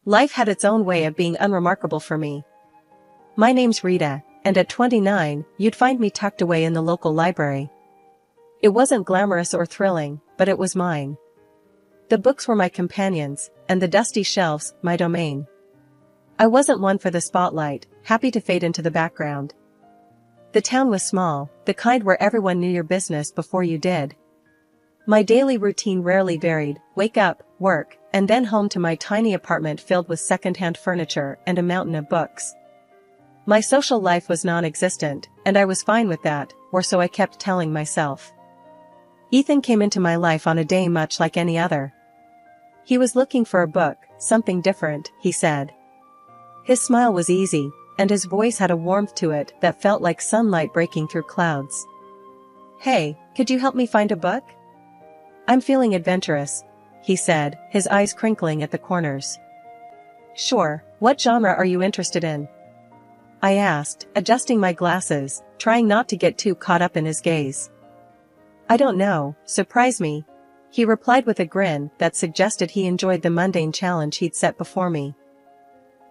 Life had its own way of being unremarkable for me. My name's Rita, and at 29, you'd find me tucked away in the local library. It wasn't glamorous or thrilling, but it was mine. The books were my companions, and the dusty shelves, my domain. I wasn't one for the spotlight, happy to fade into the background. The town was small, the kind where everyone knew your business before you did. My daily routine rarely varied: wake up, work, and then home to my tiny apartment filled with second-hand furniture and a mountain of books. My social life was non-existent, and I was fine with that, or so I kept telling myself. Ethan came into my life on a day much like any other. He was looking for a book, something different, he said. His smile was easy, and his voice had a warmth to it that felt like sunlight breaking through clouds. "Hey, could you help me find a book? I'm feeling adventurous," he said, his eyes crinkling at the corners. "Sure, what genre are you interested in?" I asked, adjusting my glasses, trying not to get too caught up in his gaze. "I don't know, surprise me," he replied with a grin that suggested he enjoyed the mundane challenge he'd set before me.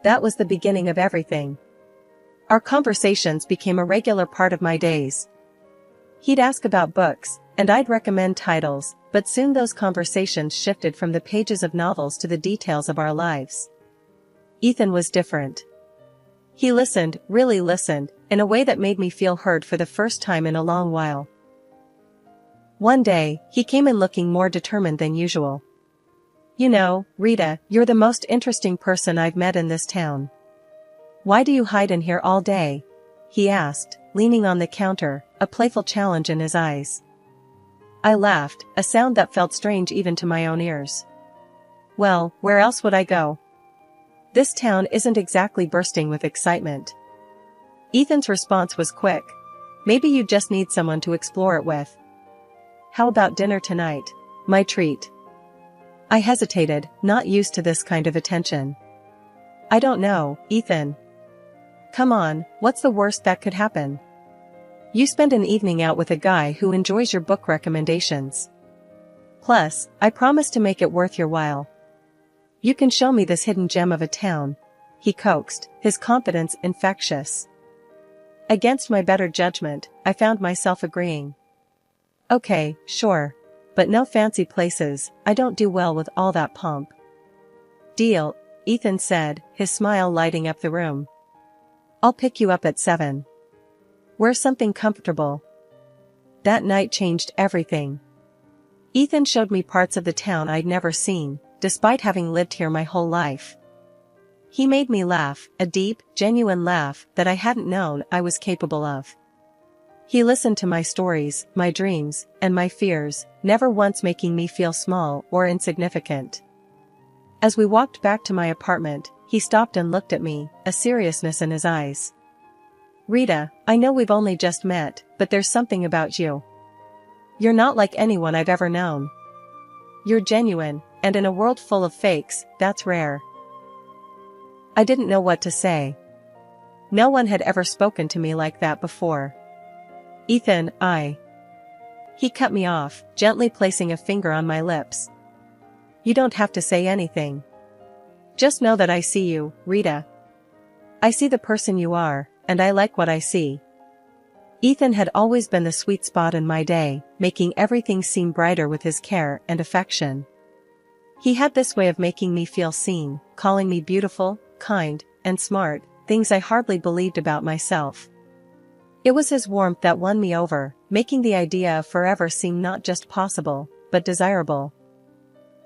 That was the beginning of everything. Our conversations became a regular part of my days. He'd ask about books, and I'd recommend titles, but soon those conversations shifted from the pages of novels to the details of our lives. Ethan was different. He listened, really listened, in a way that made me feel heard for the first time in a long while. One day, he came in looking more determined than usual. "You know, Rita, you're the most interesting person I've met in this town. Why do you hide in here all day?" he asked, leaning on the counter, a playful challenge in his eyes. I laughed, a sound that felt strange even to my own ears. "Well, where else would I go? This town isn't exactly bursting with excitement." Ethan's response was quick. "Maybe you just need someone to explore it with. How about dinner tonight? My treat." I hesitated, not used to this kind of attention. "I don't know, Ethan. Come on, what's the worst that could happen? You spend an evening out with a guy who enjoys your book recommendations. Plus, I promise to make it worth your while. You can show me this hidden gem of a town," he coaxed, his confidence infectious. Against my better judgment, I found myself agreeing. "Okay, sure. But no fancy places, I don't do well with all that pomp." "Deal," Ethan said, his smile lighting up the room. "I'll pick you up at 7. Wear something comfortable." That night changed everything. Ethan showed me parts of the town I'd never seen, despite having lived here my whole life. He made me laugh, a deep, genuine laugh that I hadn't known I was capable of. He listened to my stories, my dreams, and my fears, never once making me feel small or insignificant. As we walked back to my apartment, he stopped and looked at me, a seriousness in his eyes. "Rita, I know we've only just met, but there's something about you. You're not like anyone I've ever known. You're genuine, and in a world full of fakes, that's rare." I didn't know what to say. No one had ever spoken to me like that before. "Ethan, He cut me off, gently placing a finger on my lips. "You don't have to say anything. Just know that I see you, Rita. I see the person you are, and I like what I see." Ethan had always been the sweet spot in my day, making everything seem brighter with his care and affection. He had this way of making me feel seen, calling me beautiful, kind, and smart, things I hardly believed about myself. It was his warmth that won me over, making the idea of forever seem not just possible, but desirable.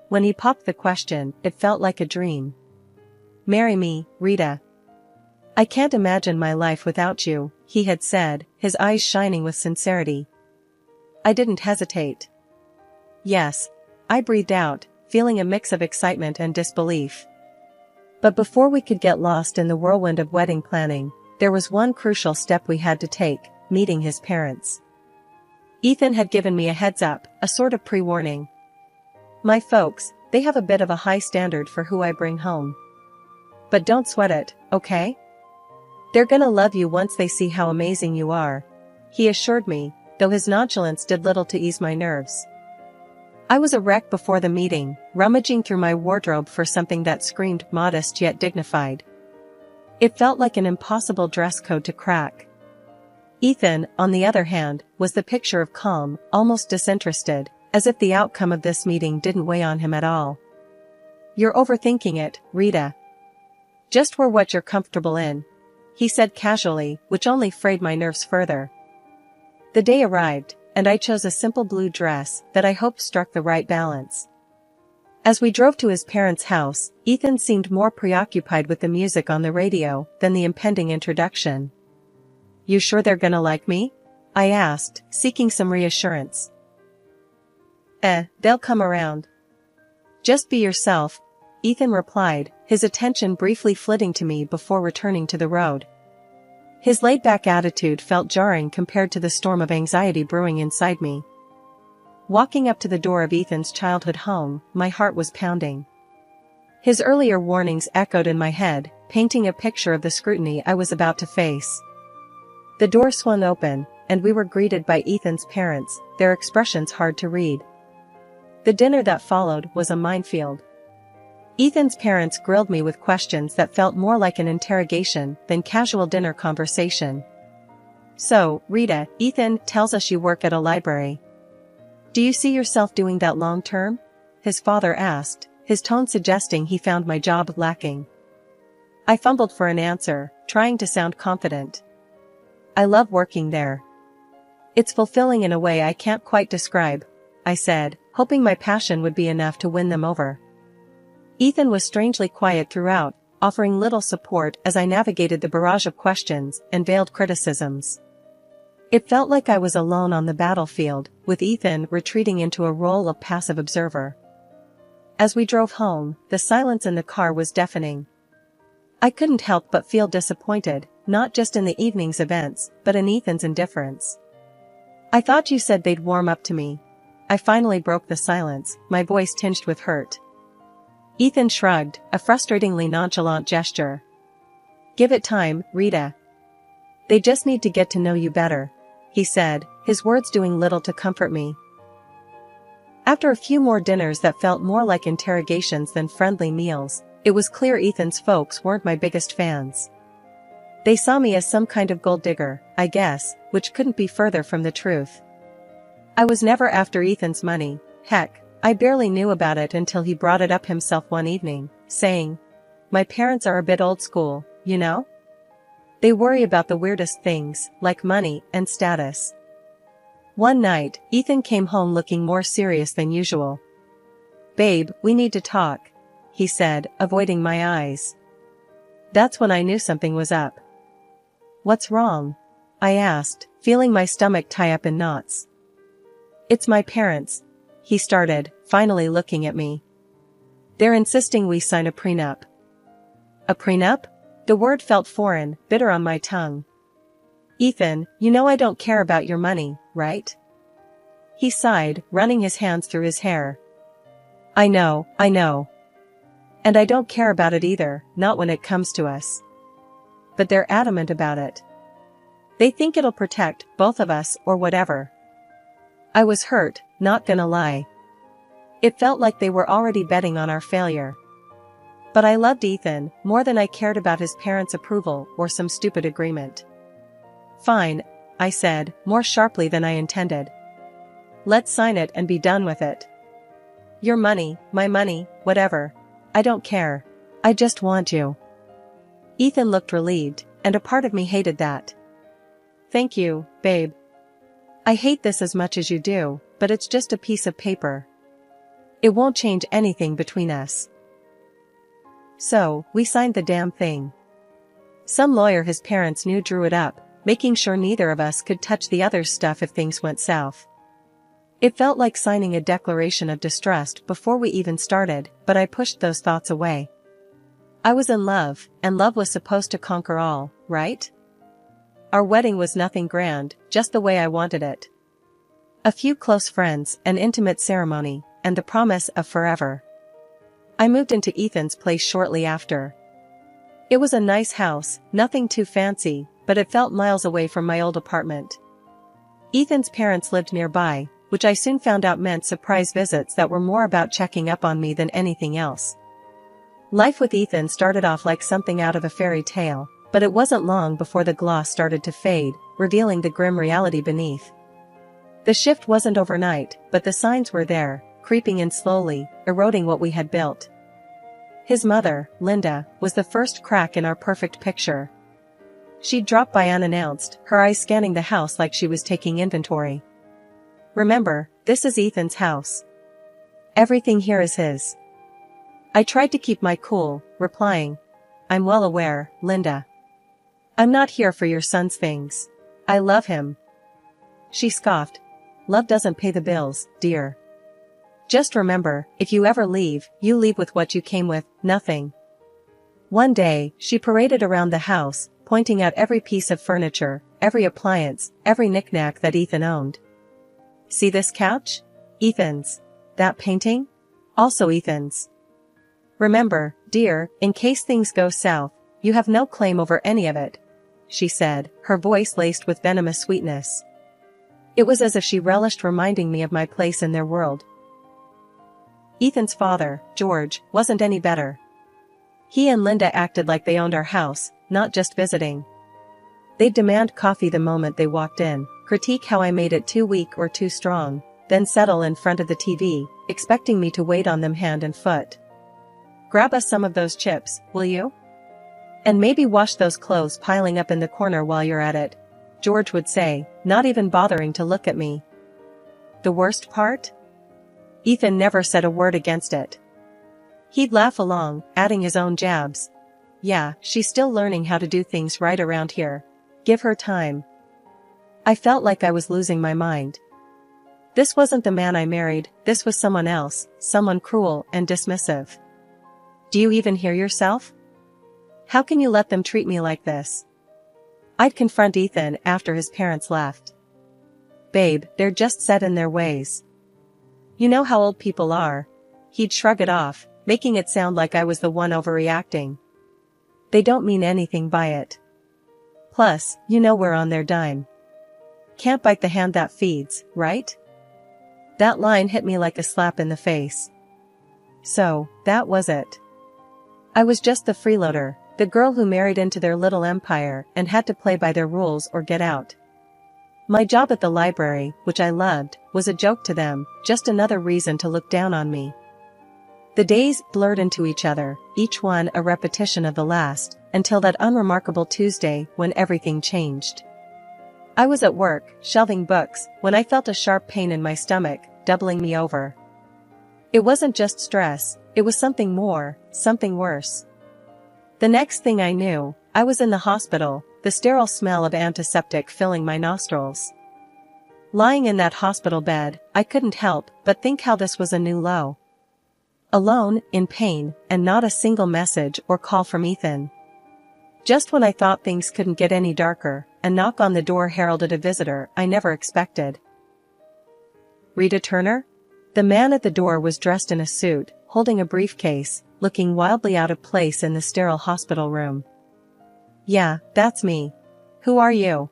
When he popped the question, it felt like a dream. "Marry me, Rita. I can't imagine my life without you," he had said, his eyes shining with sincerity. I didn't hesitate. "Yes," I breathed out, feeling a mix of excitement and disbelief. But before we could get lost in the whirlwind of wedding planning, there was one crucial step we had to take: meeting his parents. Ethan had given me a heads up, a sort of pre-warning. "My folks, they have a bit of a high standard for who I bring home. But don't sweat it, okay? They're gonna love you once they see how amazing you are," he assured me, though his nonchalance did little to ease my nerves. I was a wreck before the meeting, rummaging through my wardrobe for something that screamed modest yet dignified. It felt like an impossible dress code to crack. Ethan, on the other hand, was the picture of calm, almost disinterested, as if the outcome of this meeting didn't weigh on him at all. "You're overthinking it, Rita. Just wear what you're comfortable in," he said casually, which only frayed my nerves further. The day arrived, and I chose a simple blue dress that I hoped struck the right balance. As we drove to his parents' house, Ethan seemed more preoccupied with the music on the radio than the impending introduction. "You sure they're gonna like me?" I asked, seeking some reassurance. They'll come around. Just be yourself," Ethan replied, his attention briefly flitting to me before returning to the road. His laid-back attitude felt jarring compared to the storm of anxiety brewing inside me. Walking up to the door of Ethan's childhood home, my heart was pounding. His earlier warnings echoed in my head, painting a picture of the scrutiny I was about to face. The door swung open, and we were greeted by Ethan's parents, their expressions hard to read. The dinner that followed was a minefield. Ethan's parents grilled me with questions that felt more like an interrogation than casual dinner conversation. "So, Rita, Ethan tells us you work at a library. Do you see yourself doing that long term?" his father asked, his tone suggesting he found my job lacking. I fumbled for an answer, trying to sound confident. "I love working there. It's fulfilling in a way I can't quite describe," I said, hoping my passion would be enough to win them over. Ethan was strangely quiet throughout, offering little support as I navigated the barrage of questions and veiled criticisms. It felt like I was alone on the battlefield, with Ethan retreating into a role of passive observer. As we drove home, the silence in the car was deafening. I couldn't help but feel disappointed, not just in the evening's events, but in Ethan's indifference. "I thought you said they'd warm up to me." I finally broke the silence, my voice tinged with hurt. Ethan shrugged, a frustratingly nonchalant gesture. "Give it time, Rita. They just need to get to know you better," he said, his words doing little to comfort me. After a few more dinners that felt more like interrogations than friendly meals, it was clear Ethan's folks weren't my biggest fans. They saw me as some kind of gold digger, I guess, which couldn't be further from the truth. I was never after Ethan's money. Heck, I barely knew about it until he brought it up himself one evening, saying, "My parents are a bit old school, you know? They worry about the weirdest things, like money and status." One night, Ethan came home looking more serious than usual. "Babe, we need to talk," he said, avoiding my eyes. That's when I knew something was up. "What's wrong?" I asked, feeling my stomach tie up in knots. "It's my parents," he started, finally looking at me. "They're insisting we sign a prenup." "A prenup?" The word felt foreign, bitter on my tongue. "Ethan, you know I don't care about your money, right?" He sighed, running his hands through his hair. I know. And I don't care about it either, not when it comes to us. But they're adamant about it. They think it'll protect both of us or whatever." I was hurt, not gonna lie. It felt like they were already betting on our failure. But I loved Ethan more than I cared about his parents' approval or some stupid agreement. "Fine," I said, more sharply than I intended. "Let's sign it and be done with it. Your money, my money, whatever. I don't care. I just want you." Ethan looked relieved, and a part of me hated that. "Thank you, babe. I hate this as much as you do, but it's just a piece of paper. It won't change anything between us." So, we signed the damn thing. Some lawyer his parents knew drew it up, making sure neither of us could touch the other's stuff if things went south. It felt like signing a declaration of distrust before we even started, but I pushed those thoughts away. I was in love, and love was supposed to conquer all, right? Our wedding was nothing grand, just the way I wanted it. A few close friends, an intimate ceremony, and the promise of forever. I moved into Ethan's place shortly after. It was a nice house, nothing too fancy, but it felt miles away from my old apartment. Ethan's parents lived nearby, which I soon found out meant surprise visits that were more about checking up on me than anything else. Life with Ethan started off like something out of a fairy tale, but it wasn't long before the gloss started to fade, revealing the grim reality beneath. The shift wasn't overnight, but the signs were there, creeping in slowly, eroding what we had built. His mother, Linda, was the first crack in our perfect picture. She'd drop by unannounced, her eyes scanning the house like she was taking inventory. "Remember, this is Ethan's house. Everything here is his." I tried to keep my cool, replying, "I'm well aware, Linda. I'm not here for your son's things. I love him." She scoffed. "Love doesn't pay the bills, dear. Just remember, if you ever leave, you leave with what you came with, nothing." One day, she paraded around the house, pointing out every piece of furniture, every appliance, every knickknack that Ethan owned. "See this couch? Ethan's. That painting? Also Ethan's. Remember, dear, in case things go south, you have no claim over any of it," she said, her voice laced with venomous sweetness. It was as if she relished reminding me of my place in their world. Ethan's father, George, wasn't any better. He and Linda acted like they owned our house, not just visiting. They'd demand coffee the moment they walked in, critique how I made it too weak or too strong, then settle in front of the TV, expecting me to wait on them hand and foot. "Grab us some of those chips, will you? And maybe wash those clothes piling up in the corner while you're at it," George would say, not even bothering to look at me. The worst part? Ethan never said a word against it. He'd laugh along, adding his own jabs. "Yeah, she's still learning how to do things right around here. Give her time." I felt like I was losing my mind. This wasn't the man I married, this was someone else, someone cruel and dismissive. "Do you even hear yourself? How can you let them treat me like this?" I'd confront Ethan after his parents left. "Babe, they're just set in their ways. You know how old people are." He'd shrug it off, making it sound like I was the one overreacting. "They don't mean anything by it. Plus, you know we're on their dime. Can't bite the hand that feeds, right?" That line hit me like a slap in the face. So, that was it. I was just the freeloader, the girl who married into their little empire and had to play by their rules or get out. My job at the library, which I loved, was a joke to them, just another reason to look down on me. The days blurred into each other, each one a repetition of the last, until that unremarkable Tuesday when everything changed. I was at work, shelving books, when I felt a sharp pain in my stomach, doubling me over. It wasn't just stress, it was something more, something worse. The next thing I knew, I was in the hospital, the sterile smell of antiseptic filling my nostrils. Lying in that hospital bed, I couldn't help but think how this was a new low. Alone, in pain, and not a single message or call from Ethan. Just when I thought things couldn't get any darker, a knock on the door heralded a visitor I never expected. "Rita Turner?" The man at the door was dressed in a suit, holding a briefcase, looking wildly out of place in the sterile hospital room. "Yeah, that's me. Who are you?"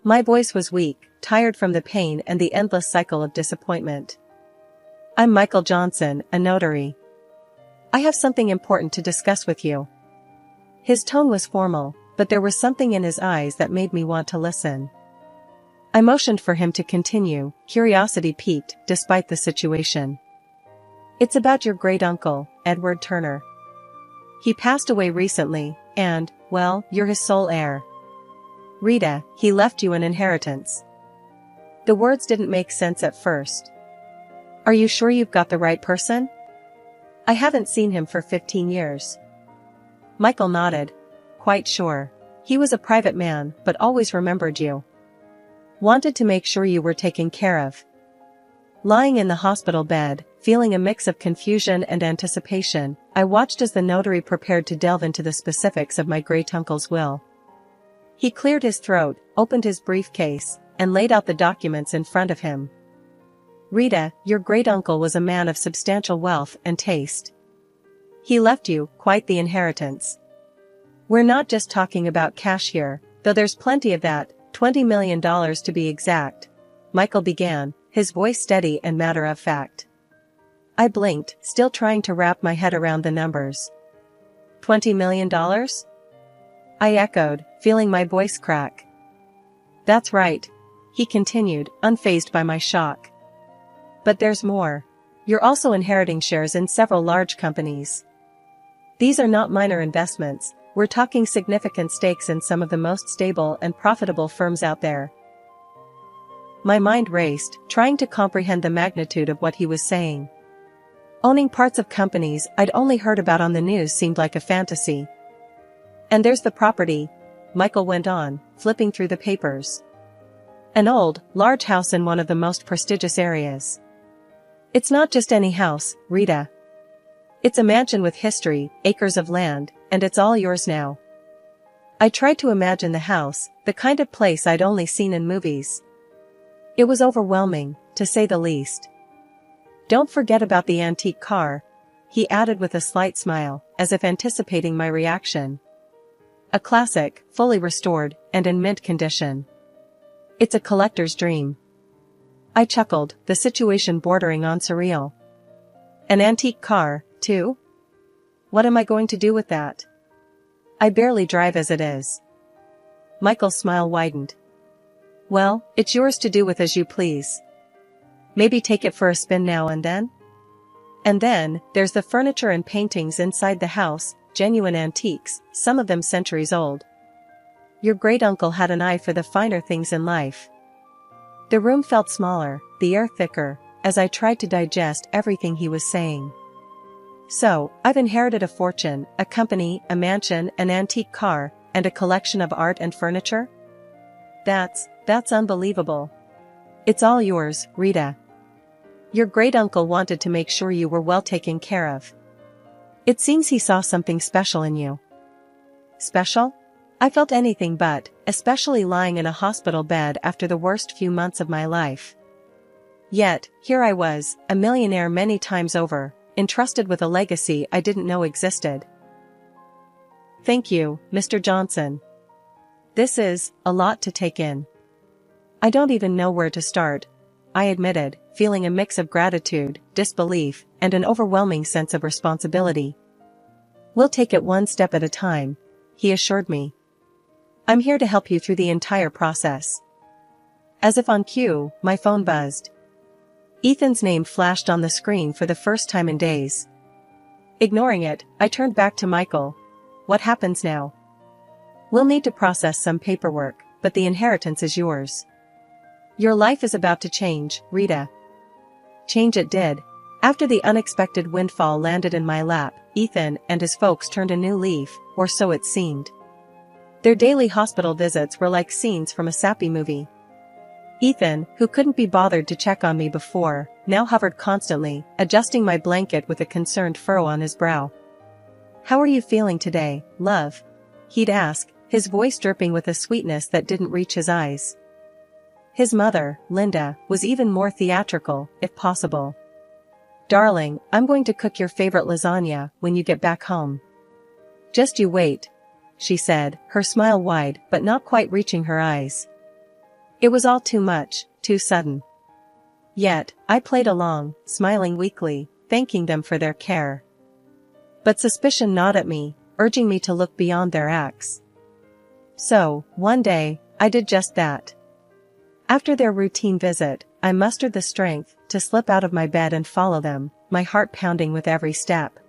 My voice was weak, tired from the pain and the endless cycle of disappointment. "I'm Michael Johnson, a notary. I have something important to discuss with you." His tone was formal, but there was something in his eyes that made me want to listen. I motioned for him to continue, curiosity piqued despite the situation. "It's about your great-uncle, Edward Turner. He passed away recently, and, well, you're his sole heir. Rita, he left you an inheritance." The words didn't make sense at first. "Are you sure you've got the right person? I haven't seen him for 15 years. Michael nodded. "Quite sure. He was a private man, but always remembered you. Wanted to make sure you were taken care of." Lying in the hospital bed, feeling a mix of confusion and anticipation, I watched as the notary prepared to delve into the specifics of my great-uncle's will. He cleared his throat, opened his briefcase, and laid out the documents in front of him. "Rita, your great-uncle was a man of substantial wealth and taste. He left you quite the inheritance. We're not just talking about cash here, though there's plenty of that, $20 million to be exact," Michael began, his voice steady and matter-of-fact. I blinked, still trying to wrap my head around the numbers. $20 million? I echoed, feeling my voice crack. That's right, he continued, unfazed by my shock. But there's more. You're also inheriting shares in several large companies. These are not minor investments, we're talking significant stakes in some of the most stable and profitable firms out there. My mind raced, trying to comprehend the magnitude of what he was saying. Owning parts of companies I'd only heard about on the news seemed like a fantasy. And there's the property, Michael went on, flipping through the papers. An old, large house in one of the most prestigious areas. It's not just any house, Rita. It's a mansion with history, acres of land, and it's all yours now. I tried to imagine the house, the kind of place I'd only seen in movies. It was overwhelming, to say the least. Don't forget about the antique car, he added with a slight smile, as if anticipating my reaction. A classic, fully restored, and in mint condition. It's a collector's dream. I chuckled, the situation bordering on surreal. An antique car, too? What am I going to do with that? I barely drive as it is. Michael's smile widened. Well, it's yours to do with as you please. Maybe take it for a spin now and then? And then, there's the furniture and paintings inside the house, genuine antiques, some of them centuries old. Your great-uncle had an eye for the finer things in life. The room felt smaller, the air thicker, as I tried to digest everything he was saying. So, I've inherited a fortune, a company, a mansion, an antique car, and a collection of art and furniture? That's unbelievable. It's all yours, Rita. Your great-uncle wanted to make sure you were well taken care of. It seems he saw something special in you. Special? I felt anything but, especially lying in a hospital bed after the worst few months of my life. Yet, here I was, a millionaire many times over, entrusted with a legacy I didn't know existed. Thank you, Mr. Johnson. This is a lot to take in. I don't even know where to start, I admitted, feeling a mix of gratitude, disbelief, and an overwhelming sense of responsibility. We'll take it one step at a time, he assured me. I'm here to help you through the entire process. As if on cue, my phone buzzed. Ethan's name flashed on the screen for the first time in days. Ignoring it, I turned back to Michael. What happens now? We'll need to process some paperwork, but the inheritance is yours. Your life is about to change, Rita. Change it did. After the unexpected windfall landed in my lap, Ethan and his folks turned a new leaf, or so it seemed. Their daily hospital visits were like scenes from a sappy movie. Ethan, who couldn't be bothered to check on me before, now hovered constantly, adjusting my blanket with a concerned furrow on his brow. How are you feeling today, love? He'd ask, his voice dripping with a sweetness that didn't reach his eyes. His mother, Linda, was even more theatrical, if possible. Darling, I'm going to cook your favorite lasagna when you get back home. Just you wait, she said, her smile wide but not quite reaching her eyes. It was all too much, too sudden. Yet, I played along, smiling weakly, thanking them for their care. But suspicion gnawed at me, urging me to look beyond their acts. So, one day, I did just that. After their routine visit, I mustered the strength to slip out of my bed and follow them, my heart pounding with every step.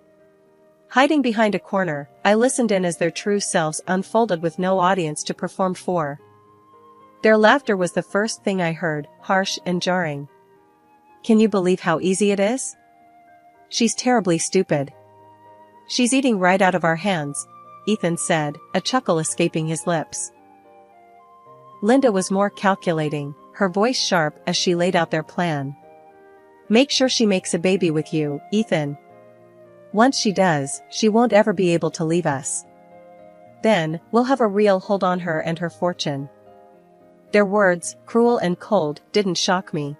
Hiding behind a corner, I listened in as their true selves unfolded with no audience to perform for. Their laughter was the first thing I heard, harsh and jarring. Can you believe how easy it is? She's terribly stupid. She's eating right out of our hands, Ethan said, a chuckle escaping his lips. Linda was more calculating, her voice sharp as she laid out their plan. Make sure she makes a baby with you, Ethan. Once she does, she won't ever be able to leave us. Then, we'll have a real hold on her and her fortune. Their words, cruel and cold, didn't shock me.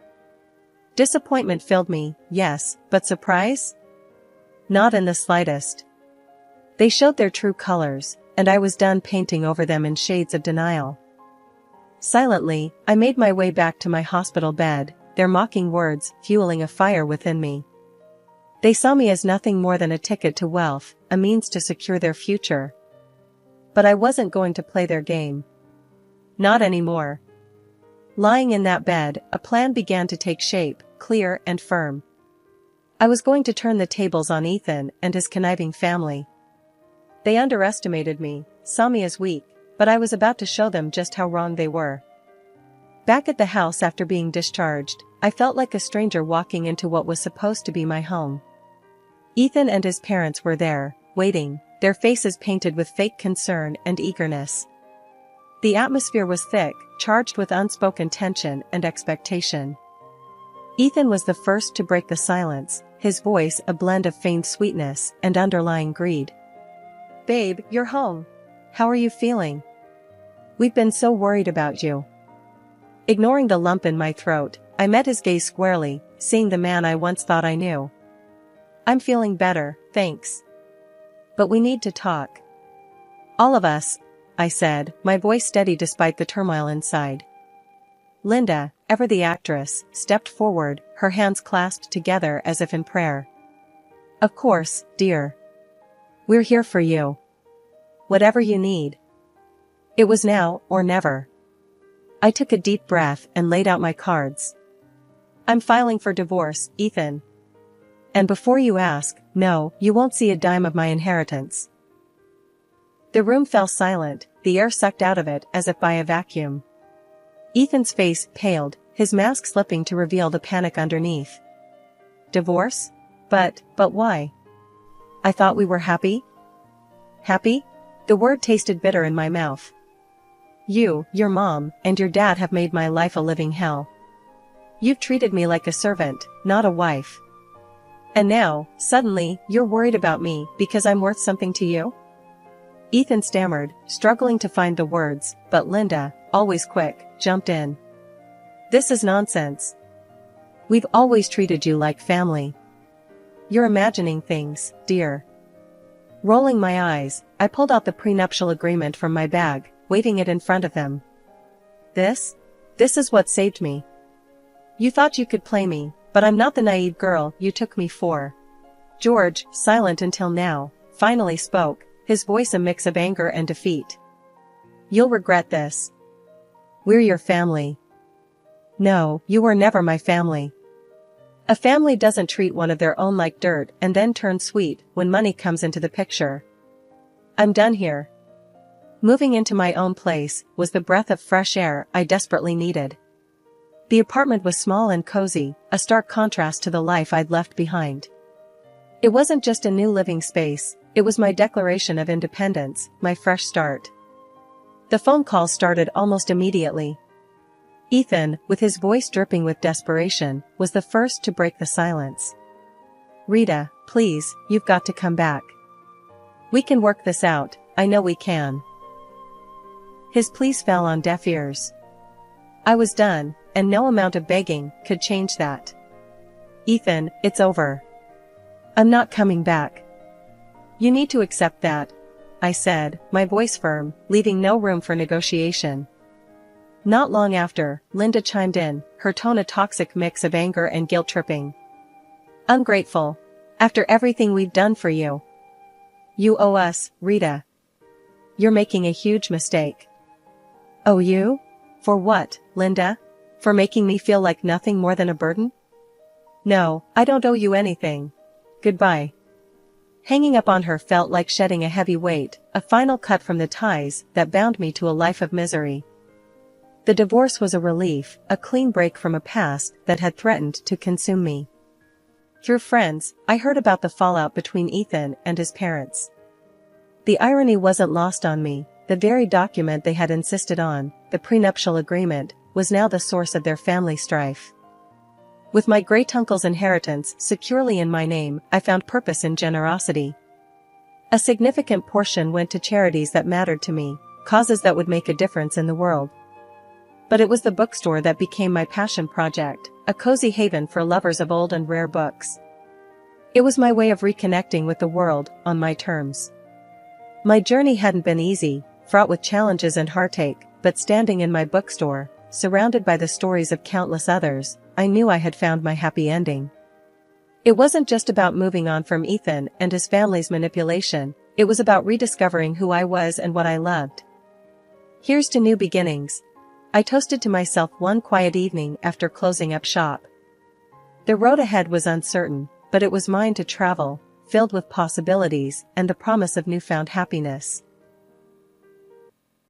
Disappointment filled me, yes, but surprise? Not in the slightest. They showed their true colors, and I was done painting over them in shades of denial. Silently, I made my way back to my hospital bed, their mocking words fueling a fire within me. They saw me as nothing more than a ticket to wealth, a means to secure their future. But I wasn't going to play their game. Not anymore. Lying in that bed, a plan began to take shape, clear and firm. I was going to turn the tables on Ethan and his conniving family. They underestimated me, saw me as weak, but I was about to show them just how wrong they were. Back at the house after being discharged, I felt like a stranger walking into what was supposed to be my home. Ethan and his parents were there, waiting, their faces painted with fake concern and eagerness. The atmosphere was thick, charged with unspoken tension and expectation. Ethan was the first to break the silence, his voice a blend of feigned sweetness and underlying greed. "Babe, you're home. How are you feeling? We've been so worried about you." Ignoring the lump in my throat, I met his gaze squarely, seeing the man I once thought I knew. "I'm feeling better, thanks. But we need to talk." "All of us," I said, my voice steady despite the turmoil inside. Linda, ever the actress, stepped forward, her hands clasped together as if in prayer. "Of course, dear. We're here for you. Whatever you need." It was now or never. I took a deep breath and laid out my cards. "I'm filing for divorce, Ethan. And before you ask, no, you won't see a dime of my inheritance." The room fell silent, the air sucked out of it as if by a vacuum. Ethan's face paled, his mask slipping to reveal the panic underneath. "Divorce? But why? I thought we were happy?" "Happy?" The word tasted bitter in my mouth. "You, your mom, and your dad have made my life a living hell. You've treated me like a servant, not a wife. And now, suddenly, you're worried about me because I'm worth something to you?" Ethan stammered, struggling to find the words, but Linda, always quick, jumped in. "This is nonsense. We've always treated you like family. You're imagining things, dear." Rolling my eyes, I pulled out the prenuptial agreement from my bag, waving it in front of them. This is what saved me. You thought you could play me, but I'm not the naive girl you took me for." George, silent until now, finally spoke, his voice a mix of anger and defeat. "You'll regret this. We're your family." "No, you were never my family. A family doesn't treat one of their own like dirt and then turn sweet when money comes into the picture. I'm done here." Moving into my own place was the breath of fresh air I desperately needed. The apartment was small and cozy, a stark contrast to the life I'd left behind. It wasn't just a new living space, it was my declaration of independence, my fresh start. The phone call started almost immediately. Ethan, with his voice dripping with desperation, was the first to break the silence. "Rita, please, you've got to come back. We can work this out, I know we can." His pleas fell on deaf ears. I was done, and no amount of begging could change that. "Ethan, it's over. I'm not coming back. You need to accept that," I said, my voice firm, leaving no room for negotiation. Not long after, Linda chimed in, her tone a toxic mix of anger and guilt-tripping. "Ungrateful. After everything we've done for you. You owe us, Rita. You're making a huge mistake." "Owe you? For what, Linda? For making me feel like nothing more than a burden?" "No, I don't owe you anything. Goodbye." Hanging up on her felt like shedding a heavy weight, a final cut from the ties that bound me to a life of misery. The divorce was a relief, a clean break from a past that had threatened to consume me. Through friends, I heard about the fallout between Ethan and his parents. The irony wasn't lost on me, the very document they had insisted on, the prenuptial agreement, was now the source of their family strife. With my great-uncle's inheritance securely in my name, I found purpose in generosity. A significant portion went to charities that mattered to me, causes that would make a difference in the world. But it was the bookstore that became my passion project, a cozy haven for lovers of old and rare books. It was my way of reconnecting with the world, on my terms. My journey hadn't been easy, fraught with challenges and heartache, but standing in my bookstore, surrounded by the stories of countless others, I knew I had found my happy ending. It wasn't just about moving on from Ethan and his family's manipulation, it was about rediscovering who I was and what I loved. Here's to new beginnings, I toasted to myself one quiet evening after closing up shop. The road ahead was uncertain, but it was mine to travel, filled with possibilities and the promise of newfound happiness.